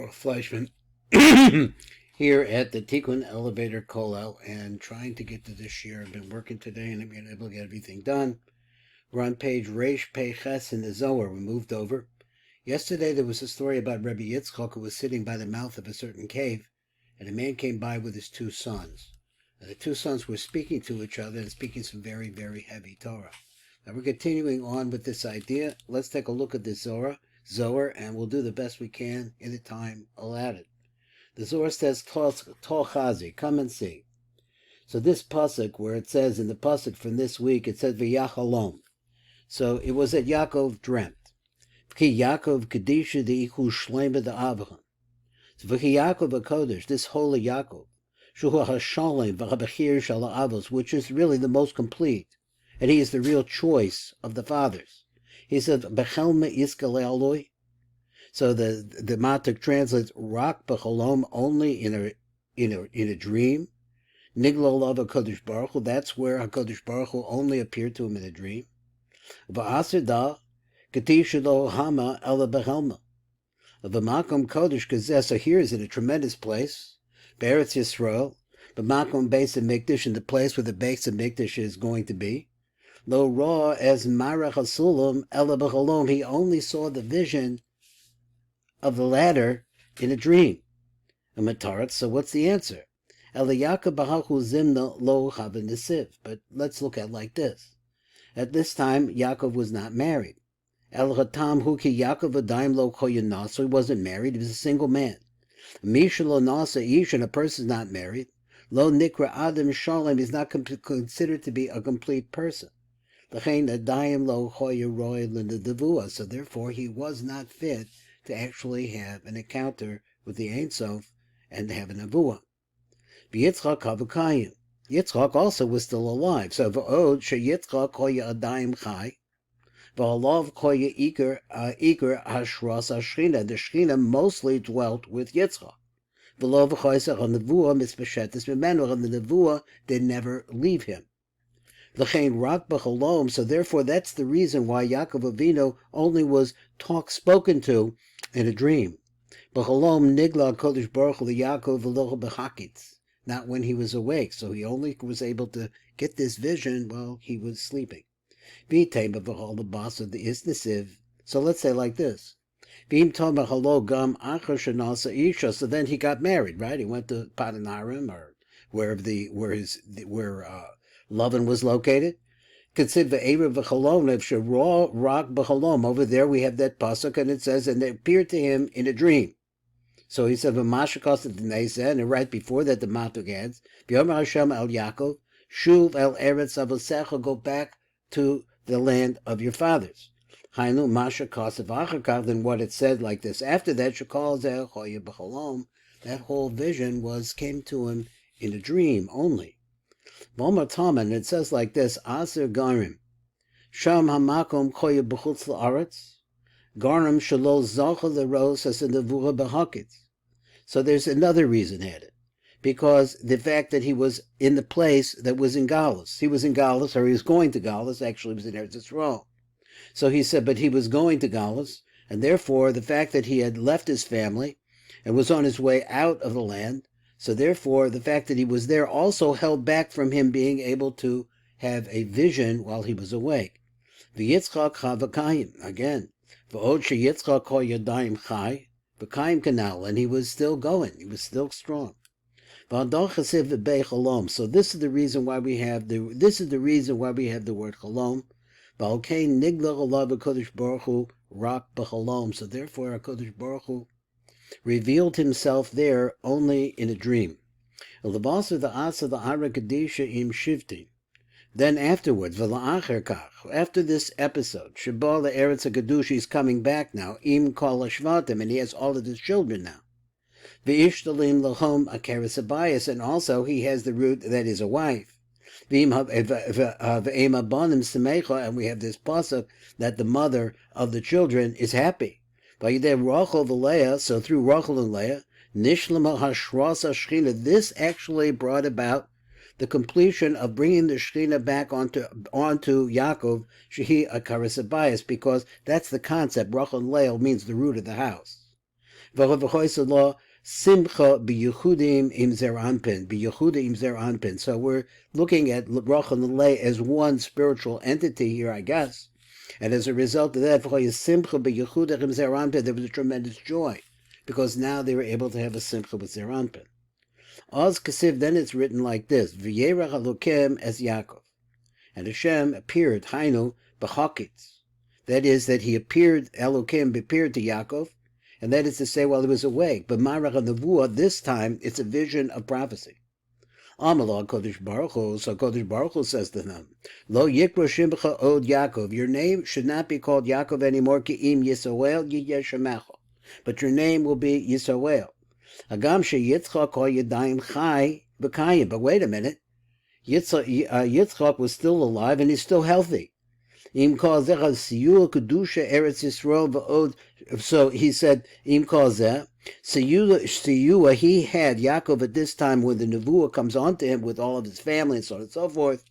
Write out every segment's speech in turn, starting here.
Baruch Fleischman here at the Tikkun elevator Kollel and trying to get to this year. I've been working today and I'm going to be able to get everything done. We're on page Reish Pei Ches in the Zohar. We moved over. Yesterday there was a story about Rabbi Yitzchak who was sitting by the mouth of a certain cave, and a man came by with his two sons. And the two sons were speaking to each other and speaking some very, very heavy Torah. Now we're continuing on with this idea. Let's take a look at this Zohar, and we'll do the best we can in the time allotted. The Zohar says, Tol Chazi, come and see. So this pasuk, where it says in the pasuk from this week, it says V'yachalom. So it was that Yaakov dreamt. V'ki Yaakov Kedisha De'ichu Shlema De'Avraham. So V'ki Yaakov HaKodesh, this holy Yaakov, Shuhu HaShalem V'Habachir Shala'avos, which is really the most complete, and he is the real choice of the fathers. He said, Bechelme Iskale Aloi. So the Matuk translates, Rak Bechalom, only in a dream. Niglo Lava Kodesh Baruch Hu, that's where HaKodesh Baruch Hu only appeared to him in a dream. V'aser da, Ketisha Lo Hama Ela Bechelma. V'makom Kodesh Kazeh, so here is in a tremendous place, Beretz Yisrael, V'makom Beis HaMikdash, in the place where the Beis HaMikdash is going to be. Lo Ra as Marach HaSulam Ela Bechalom, he only saw the vision of the ladder in a dream. A matarat, so what's the answer? Eliyaka Bahachu Zimna Lo Chava Nesiv. But let's look at it like this. At this time, Yaakov was not married. El Hatam Huki Yaakov Adaim Lo Koyanah, so he wasn't married, he was a single man. Misha Lo Nasa Ish, and a person is not married. Lo Nikra Adam Shalem is not considered to be a complete person. So therefore he was not fit to actually have an encounter with the Ein Sof and have an Nevuah. Yitzchak Havakayim. Yitzchak also was still alive. So v'od sheYitzchak koya adayim chai, v'alav koya iker hashras hashchina. The Shechina mostly dwelt with Yitzchak. V'lo v'choysach haNevuah mispeshetes mimenu, and the Nevuah did never leave him. L'chein rak b'cholom. So therefore, that's the reason why Yaakov Aveinu only was spoken to in a dream. B'cholom nigla kodesh baruch hu Yaakov v'lo b'chakitz, not when he was awake. So he only was able to get this vision while he was sleeping. V'itema v'chol the boss of the isnesiv. So let's say like this. V'im toma halo gam achar shenasa isha. So then he got married, right? He went to Padanarim, or where Lavan was located. Consider Erev v'chalom if shera rak b'chalom. Over there we have that pasuk, and it says, and it appeared to him in a dream. So he said, v'mashakos at the Nesa, and right before that the Matuk adds, v'yomer Hashem el Yaakov, shuv el eretz avosecha, go back to the land of your fathers. Hainu mashakos v'achakach, then what it said like this. After that, shekal zeh choye b'chalom, that whole vision came to him in a dream only. And it says like this, Aser Garim, Sham Hamakom Koya B'chutz La'aretz, Garim Shalo Zacha L'Ros as in the Vura B'Hakitz. So there's another reason added, because the fact that he was in the place that was in Galus. He was in Galus, or he was going to Galus, actually he was in Eretz Yisrael. So he said, but he was going to Galus, and therefore the fact that he had left his family and was on his way out of the land, so therefore, the fact that he was there also held back from him being able to have a vision while he was awake. V'yitzchak chavakayim, again. V'od sheyitzchak kol yadayim chai, v'kayim kanal, and he was still going, he was still strong. V'adol chasiv v'bei chalom. So this is the reason why we have the word chalom. V'alkein nigla alav HaKodesh Baruch Hu rak b'chalom. So therefore, HaKodesh Baruch Hu revealed himself there only in a dream. Then afterwards, after this episode, Shabal the Eretz HaKadosh is coming back now, Im Kol HaShvatim, and he has all of his children now. V'ishtalim lahom akeres abayis, and also he has the root that is a wife. And we have this pasuk that the mother of the children is happy. So through Rachel and Leah, Nishlama Hashras Shechina, this actually brought about the completion of bringing the Shechina back onto Yaakov, Shehi Akaris Abayis, because that's the concept. Rachel and Leah means the root of the house. Simcha b'yechudim im zer anpin, b'yechuda im zer anpin. So we're looking at Roch and Lei as one spiritual entity here, I guess. And as a result of that, simcha b'yechuda im zer anpin, there was a tremendous joy, because now they were able to have a simcha with zer anpin. Oz Kasiv, then it's written like this: V'yerach Elokem es Yaakov, and Hashem appeared, Hainu b'chakitz. That is, that he appeared, Elokem appeared to Yaakov, and that is to say, while he was awake. But Marach Nevuah, this time, it's a vision of prophecy. Amallah Kodesh Baruch Hu, so Kodesh Baruch Hu says to them, Lo Yikro Shimcha Od Yaakov, your name should not be called Yaakov anymore, Ki'im Yisrael Yiyeshemecha, but your name will be Yisrael. Agam Sheyitzchak Ho Yadayim Chai B'Kayim, but wait a minute, Yitzchak was still alive and he's still healthy. So he said, Im Kozeh, Siyua, he had Yaakov at this time when the Nevuah comes onto him with all of his family and so on and so forth.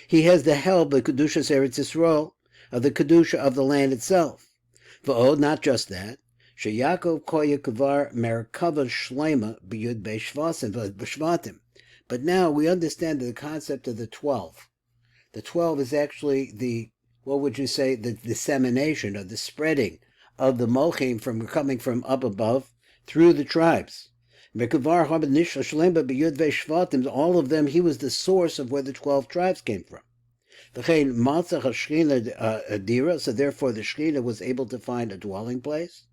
He has the help of Kedushas Eretz Yisrael, of the Kedusha of the land itself. V'od, not just that, Sheyakov Koya Kavar Merkava Shlema B'Yud B'Shvatim. But now we understand the concept of the 12. The 12 is actually the, what would you say, the dissemination or the spreading of the Mochim from coming from up above through the tribes. All of them, he was the source of where the 12 tribes came from. So therefore the Shekhinah was able to find a dwelling place.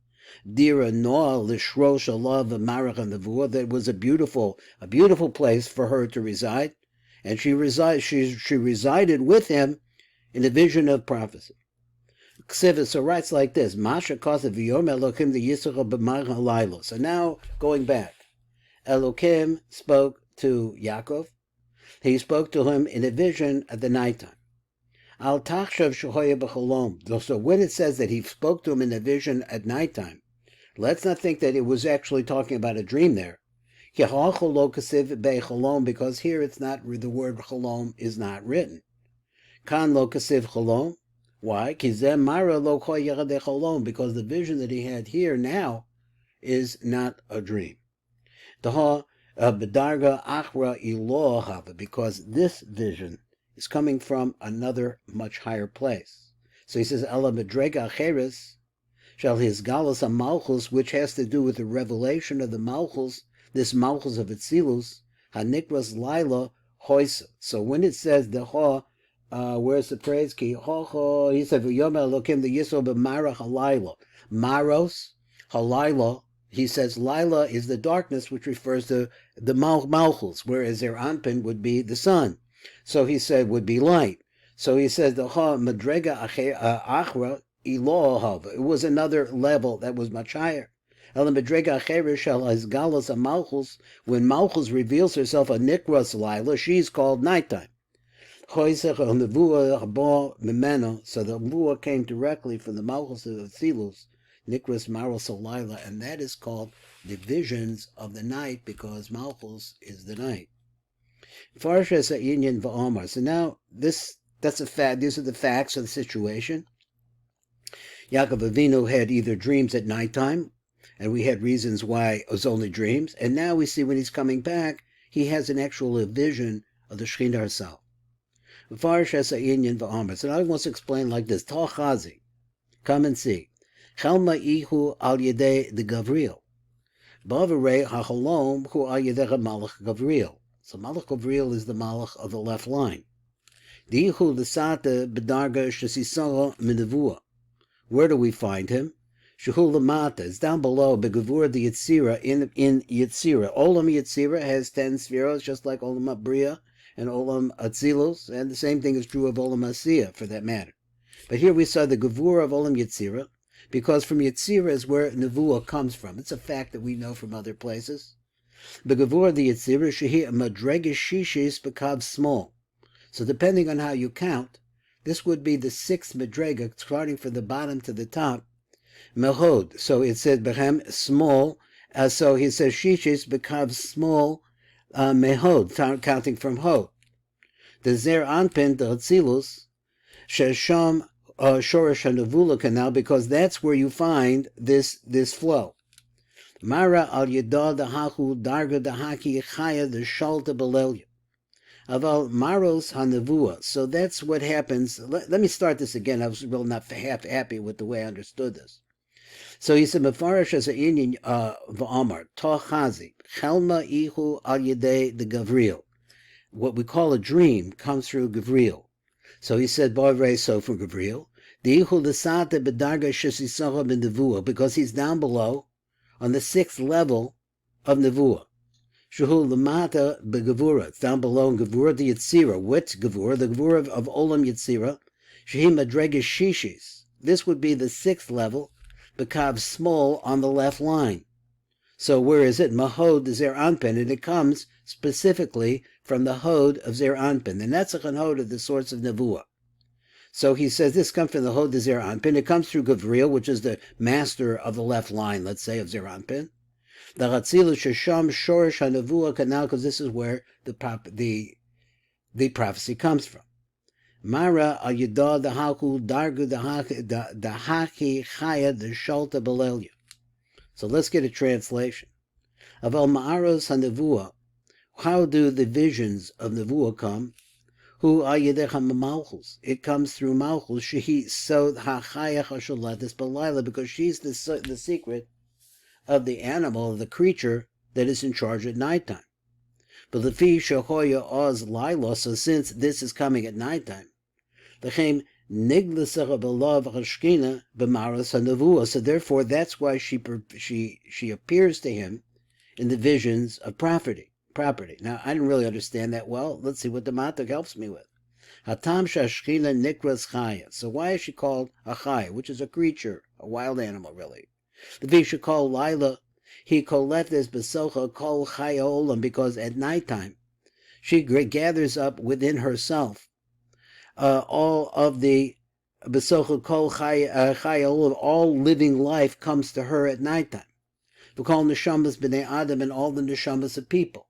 Dira Noah Lishrosh Alav Marach Nevuah, that was a beautiful place for her to reside. And she resided with him in the vision of prophecy. So writes like this: Masha Kosev V'Yom Elokim the Yisrael b'Mar Halaylo. So now going back, Elokim spoke to Yaakov. He spoke to him in a vision at the nighttime. Al Tachshav Shehoya B'Cholom. So when it says that he spoke to him in a vision at nighttime, let's not think that it was actually talking about a dream there. Because here it's not, the word cholom is not written. Kan lo kasiv cholom. Why? Because the vision that he had here now is not a dream. Because this vision is coming from another much higher place. So he says, Ela medrega acheres shall his galus malchus, which has to do with the revelation of the malchus, this malchus of Atzilus, hanikras laila hoisa. So when it says the ha, where's the praise? Ki ha ha. He said v'yom elokim the yisro b'mara halayla. Maros halayla. He says Lila is the darkness, which refers to the malchus, whereas their anpin would be the sun. So he said would be light. So he says the ha madrega achra ilohav. It was another level that was much higher. When Malchus reveals herself a Nikras Lila, she's called nighttime. So the Nevuah came directly from the Malchus of Atzilus, Nikras Maros Lila, and that is called the visions of the night, because Malchus is the night. So now that's a fact. These are the facts of the situation. Yaakov Aveinu had either dreams at nighttime, and we had reasons why it was only dreams. And now we see when he's coming back, he has an actual vision of the Shekhinah herself. So now he wants to explain like this. Tal Chazi, come and see. Chelma ihu al yedei de Gavriel. Bavarei hachalom hu al yedei Malach Gavriel. So Malach Gavriel is the Malach of the left line. Dihu l'sata b'darga shesisara minavua. Where do we find him? Shehu Lamata is down below, Begavur the Yetzira in Yetzira. Olam Yetzira has 10 spheros, just like Olam Abriya and Olam Atzilus, and the same thing is true of Olam Asiya, for that matter. But here we saw the Gavur of Olam Yetzira, because from Yetzira is where Nevuah comes from. It's a fact that we know from other places. Begavur the Yetzira, Shehi Madregish Shishis Bekav small. So depending on how you count, this would be the 6th Madrega, starting from the bottom to the top. Mehod. So it says Bechem small. So he says Shishis becomes small Mehod, counting from Hod. The Zer Anpin, the Atzilus, Shesham Shorish Hanavula canal, because that's where you find this flow. Mara al yada dahahu darga dahaki chaya the shalta belelya. Aval maros hanavua. So that's what happens. Let me start this again. I was really not half happy with the way I understood this. So he said, Mefarish as a Indian v'amar tochazi chelma ihu al yedei the Gavril. What we call a dream comes through Gavril. So he said, so from Gavril, the ihu l'sate bedarga shesisacha b'nevua, because he's down below on the 6th level of Nevuah. Shehu lamata begavura. It's down below in Gavura the Yitzira. What's Gavura? The Gavura of Olam Yitzira. Shehi madregas shishis. This would be the 6th level, bekav small on the left line. So where is it? Mahod Zer Anpin, and it comes specifically from the Hod of Zer Anpin. The Netzach and Hod are the source of Nevuah. So he says this comes from the Hod of Zer Anpin. It comes through Gavril, which is the master of the left line, let's say, of Zer Anpin. The Ratzila Shesham Shorish HaNevuah Canal, because this is where the prophecy comes from. Mara al Yada Dahaku Dargu Dahaki Chaya the Shalta Belelya. So let's get a translation. Aval Ma'aros HaNevuah. How do the visions of Nevuah come? Hu Ayedecha Malchus. It comes through Malchus. Shehi so Hachaya Hasholetis Belayla, because she's the secret of the animal, of the creature that is in charge at nighttime. But the fi shehoya oz lila. So since this is coming at nighttime, the niglasach belav hashkina b'maras hanavua. So therefore, that's why she appears to him in the visions of property. Now, I didn't really understand that well. Let's see what the Matuk helps me with. Hatam shashkina nikras chaya. So why is she called a chaya, which is a creature, a wild animal, really? The Visha called Lila, he koleftes besocha kol chaya olam, because at nighttime she gathers up within herself all of the besocha kol chaya olam, all living life comes to her at nighttime. We call neshamas b'nei adam, and all the neshamas of people.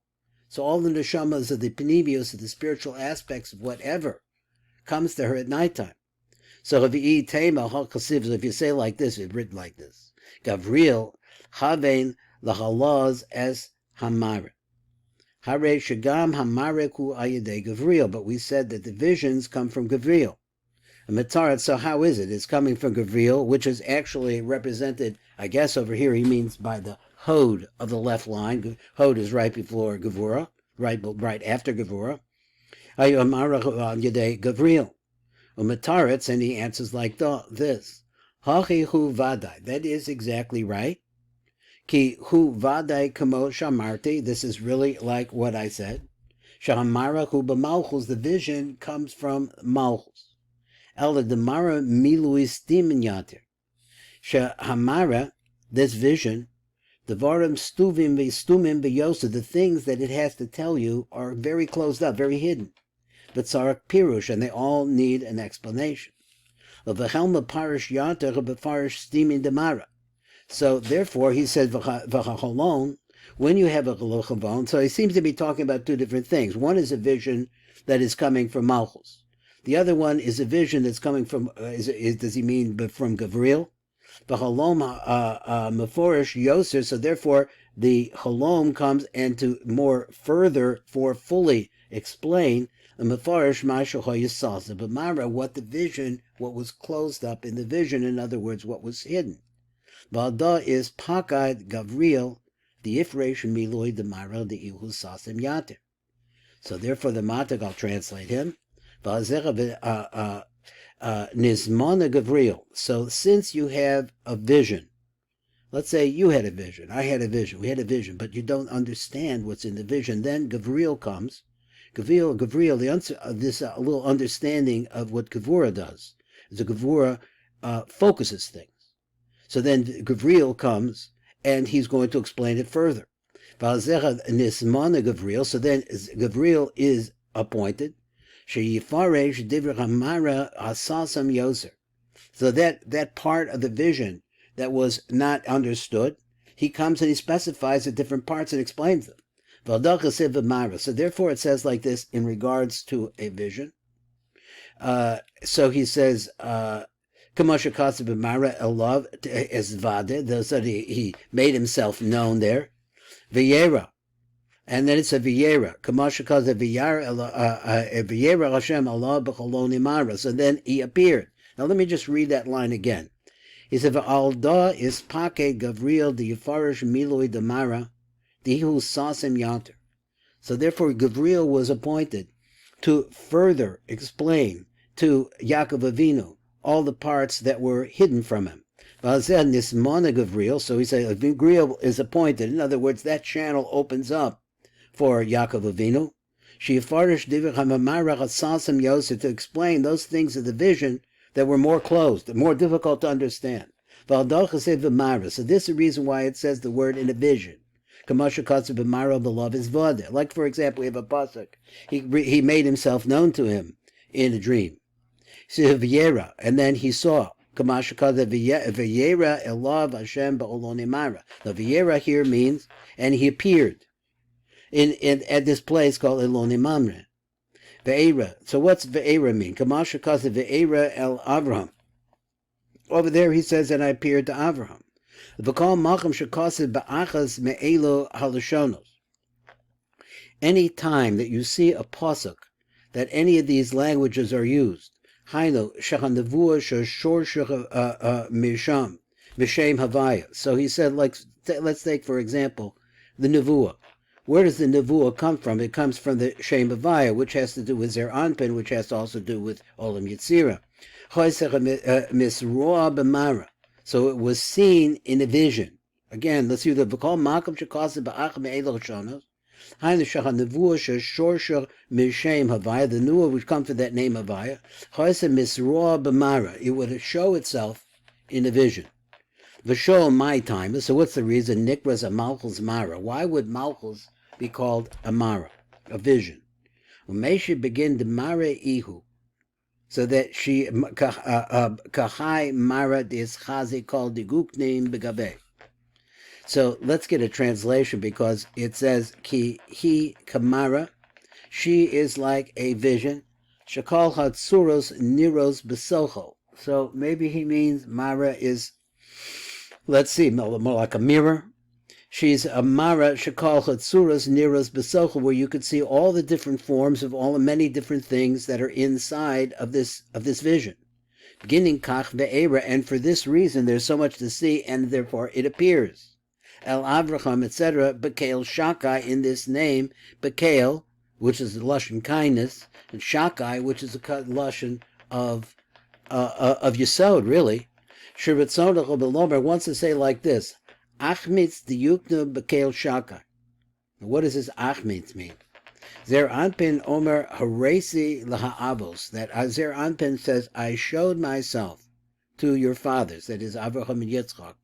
So all the neshamas of the penimios, of the spiritual aspects of whatever, comes to her at nighttime. So if you say like this, it's written like this. Gavril, Havein, Lahalaz as Hamare. Hare Shagam Hamareku Ayade Gavril, but we said that the visions come from Gavril. And Matarat, so how is it? It's coming from Gavril, which is actually represented, I guess over here he means by the Hod of the left line. Hod is right before Gavura, right after Gavura. Ayamaraku Ayade Gavril. Matarat, and he answers like this. Hachi hu vadai. That is exactly right. Ki hu vadai kamo shamarti. This is really like what I said. Shahamara hu b'malchus. The vision comes from malchus. Ela demara miluis diminyatir. Shahamara, this vision, devarim stuvim v'stumim b'yosa. The things that it has to tell you are very closed up, very hidden. But sarak pirush, and they all need an explanation. So therefore he said when you have a chalon, so he seems to be talking about two different things. One is a vision that is coming from Malchus. The other one is a vision that's coming from does he mean from Gavril? V'halom meforish yoser. So therefore the halom comes and to more further for fully explain but Mara, what the vision, what was closed up in the vision, in other words, what was hidden. Valda is Pakad Gavril, the Ifresh Miloi de Mara, the Ihu Sasim Yatir. So therefore the Matak, I'll translate him. Nizmana Gavril. So since you have a vision, let's say you had a vision, I had a vision, we had a vision, but you don't understand what's in the vision, then Gavril comes. Gavril, this little understanding of what Gavura does. The Gavura focuses things. So then Gavril comes, and he's going to explain it further. So then Gavril is appointed. So that part of the vision that was not understood, he comes and he specifies the different parts and explains them. So therefore it says like this in regards to a vision. So he says, Kamashakasa b'mara elav esvade, so he made himself known there. Vayera, and then it's a Vayera. Kamashakasa Vayera Hashem Allah b'choloni mara. So then he appeared. Now let me just read that line again. He said, "V'alda is pake Gavriel the Yefarish Miloi Damara, dihu sasim yanter." So therefore, Gavriel was appointed to further explain to Yaakov Aveinu all the parts that were hidden from him. Nismana Gavriel, so he said, Gavriel is appointed. In other words, that channel opens up for Yaakov Aveinu. Sheyefarish divrei hamamara sasim Yosef, to explain those things of the vision that were more closed, more difficult to understand. So this is the reason why it says the word in a vision. Like, for example, we have a pasuk. He made himself known to him in a dream. And then he saw. The Vayera here means, and he appeared at this place called Eloni Mamre. Ve'era. So what's Ve'era mean? Kamashakaza Ve'era el Avraham. Over there he says, and I appeared to Avraham. Any time that you see a pasuk that any of these languages are used, so he said, like, let's take for example the nevuah. Where does the nevuah come from? It comes from the Shem Havaya, which has to do with Zer Anpin, which has to also do with Olam Yetzira. So it was seen in a vision. Again, let's use the V'kol Makam Shekasa Ba'ach Me'elo Shonos. The nevuah would come from that name Havaya. It would show itself in a vision. V'shol my time. So what's the reason? Nikras a Malchus Mara. Why would Malchus be called a Mara, a vision? Umeshe begin to Mara Ihu, so that she kahai Mara dis chazi called diguknim begabe. So let's get a translation, because it says ki he kamara, she is like a vision. Shakal hatsuros niros besocho. So maybe he means Mara is, let's see, more like a mirror. She's a Mara Shakal Hatsuras Niras Besochel, where you could see all the different forms of all the many different things that are inside of this vision. Beginning Kach Ve'era, and for this reason there's so much to see, and therefore it appears. El Avraham, etc., Bekael Shakai in this name, Bekael, which is the Lashon kindness, and Shakai, which is the Lashon of Yesod, really. Shiratzon Belomer wants to say like this: Achmitz diyuknu b'keil shaka. What does this achmitz mean? Zer Anpin Omer haresi laha'avos. That Zer Anpin says, I showed myself to your fathers, that is Avraham and Yitzchak,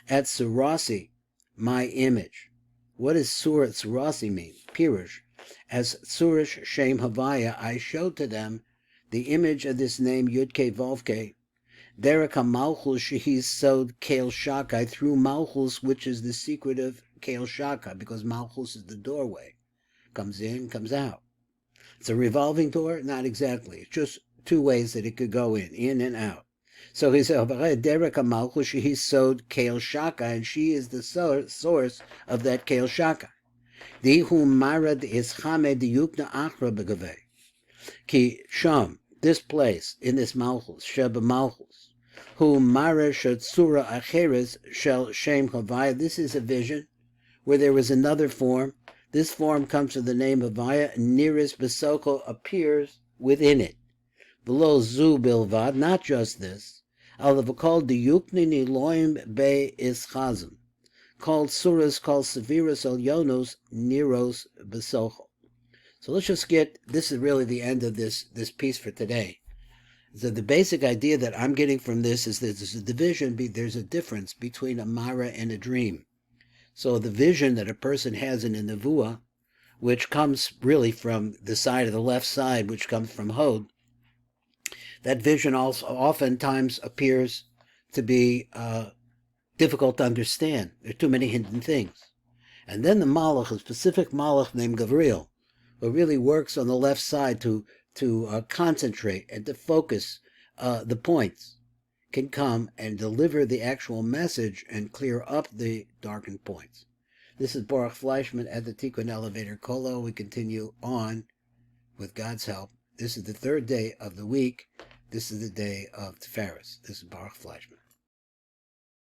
at Surasi, my image. What does Surasi mean? Pirush. As Surish Shem Havaya, I showed to them the image of this name Yud-Ke Vav-Ke, Derek HaMalchus Shehi Sod Keil Shakai, through Malchus, which is the secret of Keil Shakai, because Malchus is the doorway. Comes in, comes out. It's a revolving door? Not exactly. It's just two ways that it could go in and out. So he said, Derek HaMalchus Shehi Sod Keil Shakai, and she is the source of that Keil Shakai. Dihu Marad is Chame Diyukna Achra Begaveh. Ki Sham, this place, in this Malchus, Sheba Malchus, who Mara Shatsura Acheres Shel Shem Havaya. This is a vision where there was another form. This form comes from the name Havaya. Niris Besoko appears within it. Below Zu Bilvad, not just this. Alavakal Diyukni Niloim Be Ischazim. Called Suras, called Severus Elyonos Niros Besoko. So let's just get, this is really the end of this piece for today. So the basic idea that I'm getting from this is that there's a division, there's a difference between a Mara and a dream. So the vision that a person has in a Nevuah, which comes really from the side of the left side, which comes from Hod, that vision also oftentimes appears to be difficult to understand. There are too many hidden things. And then the Malach, a specific Malach named Gavriel, who really works on the left side to concentrate and to focus the points can come and deliver the actual message and clear up the darkened points. This is Baruch Fleischman at the Tikkun Elevator Kollel. We continue on with God's help. This is the third day of the week. This is the day of Tiferes. This is Baruch Fleischman.